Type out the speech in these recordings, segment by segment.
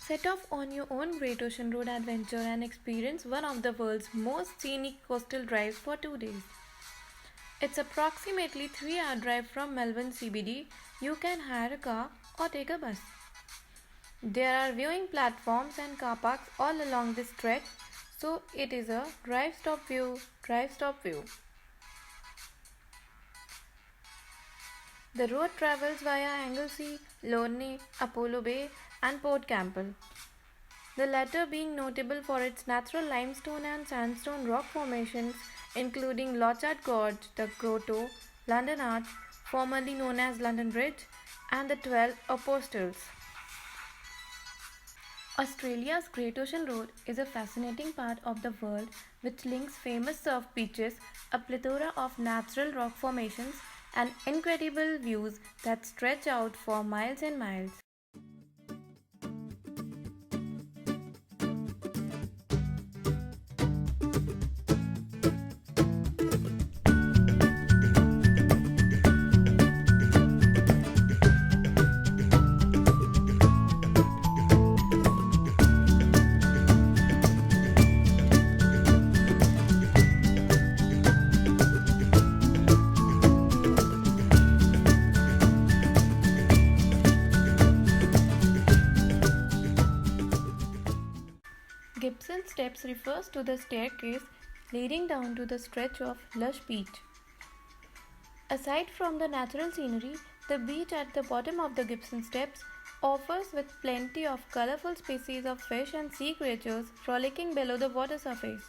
Set off on your own Great Ocean Road adventure and experience one of the world's most scenic coastal drives for 2 days. It's approximately 3-hour drive from Melbourne CBD. You can hire a car or take a bus. There are viewing platforms and car parks all along this stretch, so it is a drive stop view, drive stop view. The road travels via Anglesey, Lorne, Apollo Bay and Port Campbell, the latter being notable for its natural limestone and sandstone rock formations including Lochard Gorge, the Grotto, London Arch, formerly known as London Bridge, and the 12 Apostles. Australia's Great Ocean Road is a fascinating part of the world which links famous surf beaches, a plethora of natural rock formations, and incredible views that stretch out for miles and miles. Gibson Steps refers to the staircase leading down to the stretch of lush beach. Aside from the natural scenery, the beach at the bottom of the Gibson Steps offers with plenty of colorful species of fish and sea creatures frolicking below the water surface.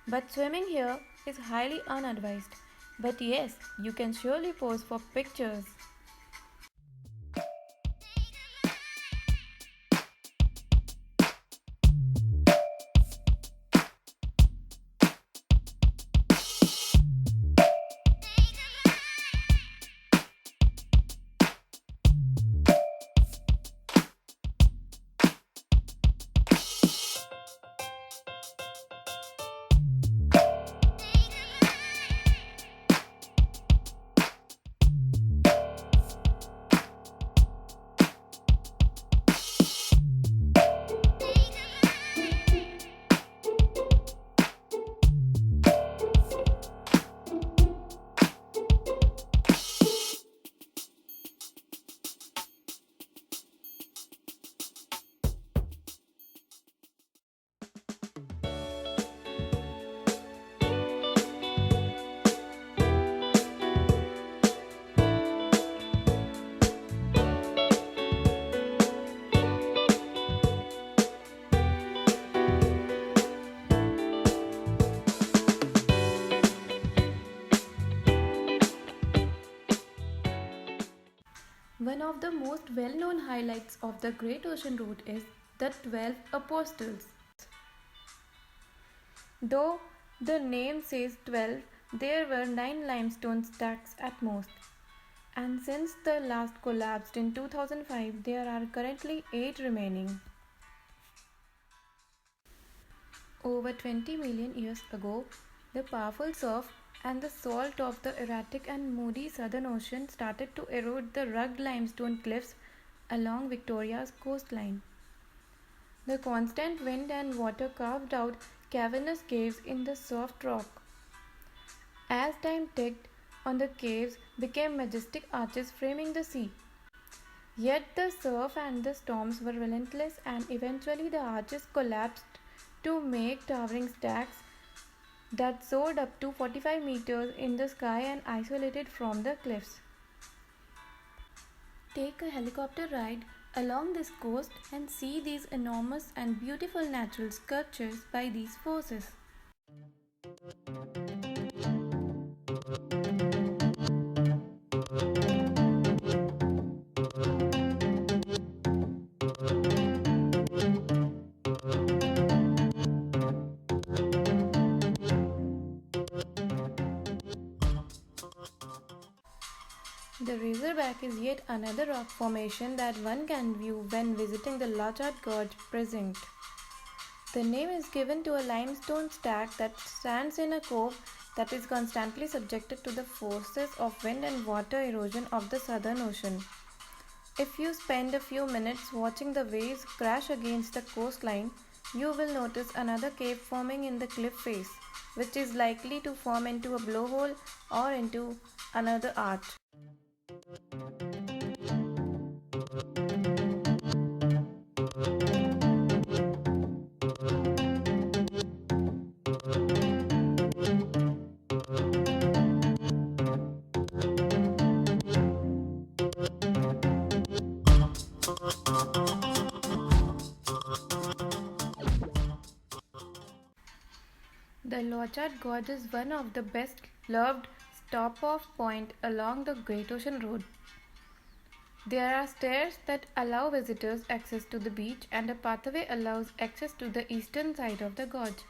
But swimming here is highly unadvised. But yes, you can surely pose for pictures. One of the most well-known highlights of the Great Ocean Route is the 12 Apostles. Though the name says 12, there were 9 limestone stacks at most. And since the last collapsed in 2005, there are currently 8 remaining. Over 20 million years ago, the powerful surf and the salt of the erratic and moody Southern Ocean started to erode the rugged limestone cliffs along Victoria's coastline. The constant wind and water carved out cavernous caves in the soft rock. As time ticked on, the caves became majestic arches framing the sea. Yet the surf and the storms were relentless, and eventually the arches collapsed to make towering stacks that soared up to 45 meters in the sky and isolated from the cliffs. Take a helicopter ride along this coast and see these enormous and beautiful natural sculptures by these forces. The Razorback is yet another rock formation that one can view when visiting the Lochard Gorge precinct. The name is given to a limestone stack that stands in a cove that is constantly subjected to the forces of wind and water erosion of the Southern Ocean. If you spend a few minutes watching the waves crash against the coastline, you will notice another cave forming in the cliff face, which is likely to form into a blowhole or into another arch. The Lochat Gorge is one of the best loved stop-off point along the Great Ocean Road. There are stairs that allow visitors access to the beach and a pathway allows access to the eastern side of the gorge.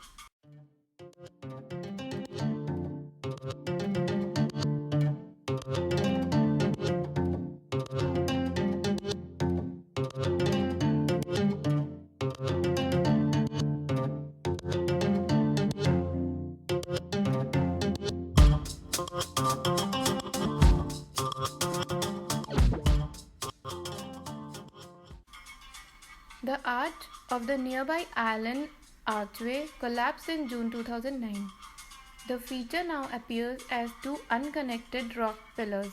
The arch of the nearby island archway collapsed in June 2009. The feature now appears as two unconnected rock pillars.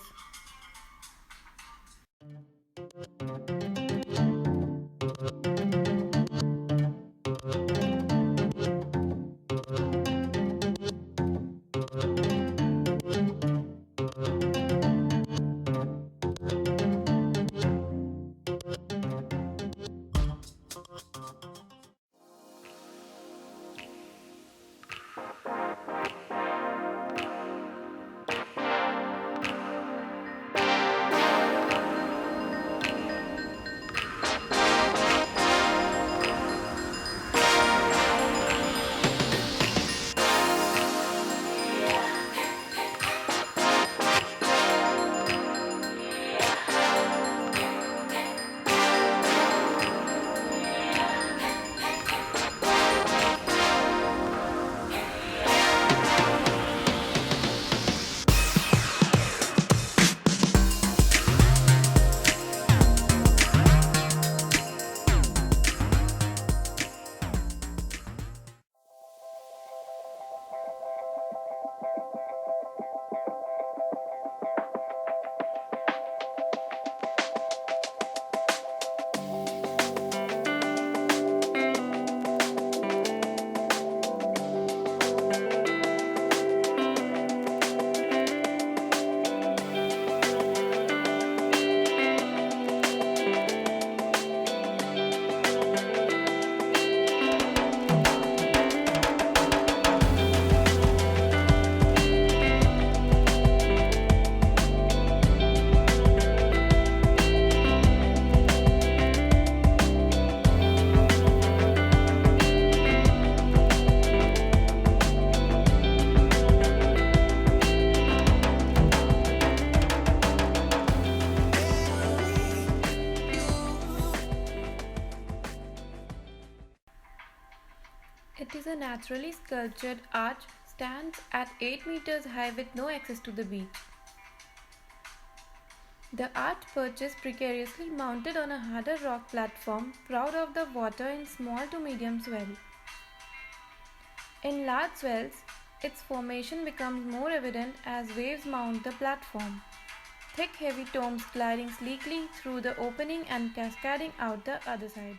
It is a naturally sculptured arch, stands at 8 meters high with no access to the beach. The arch perches precariously mounted on a harder rock platform, proud of the water in small to medium swell. In large swells, its formation becomes more evident as waves mount the platform. Thick heavy tombs gliding sleekly through the opening and cascading out the other side.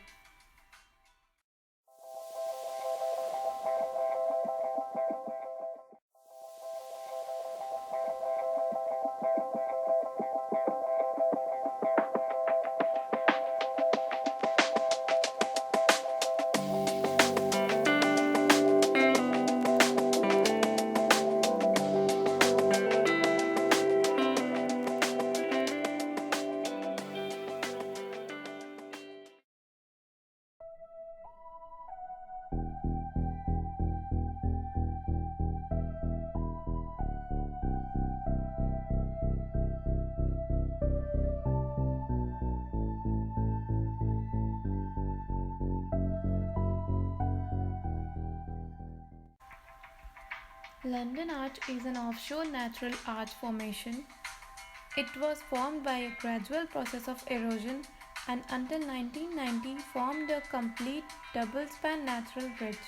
London Arch is an offshore natural arch formation It was formed by a gradual process of erosion and until 1990 formed a complete double-span natural bridge.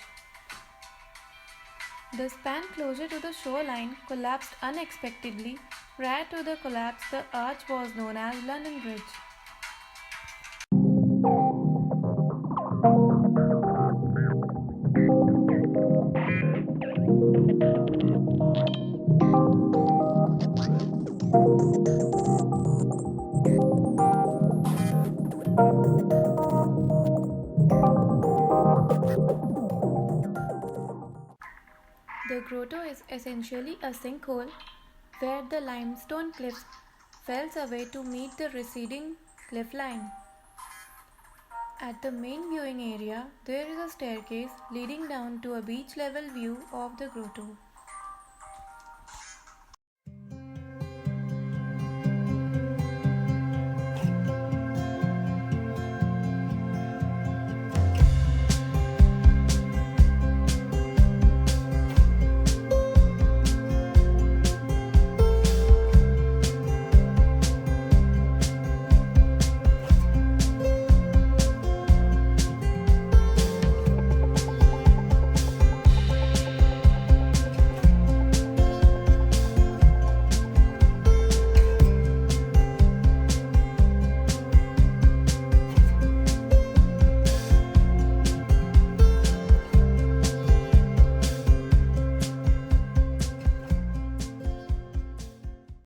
The span closer to the shoreline collapsed unexpectedly. Prior to the collapse, the arch was known as London Bridge. The grotto is essentially a sinkhole where the limestone cliffs fells away to meet the receding cliff line. At the main viewing area, there is a staircase leading down to a beach level view of the grotto.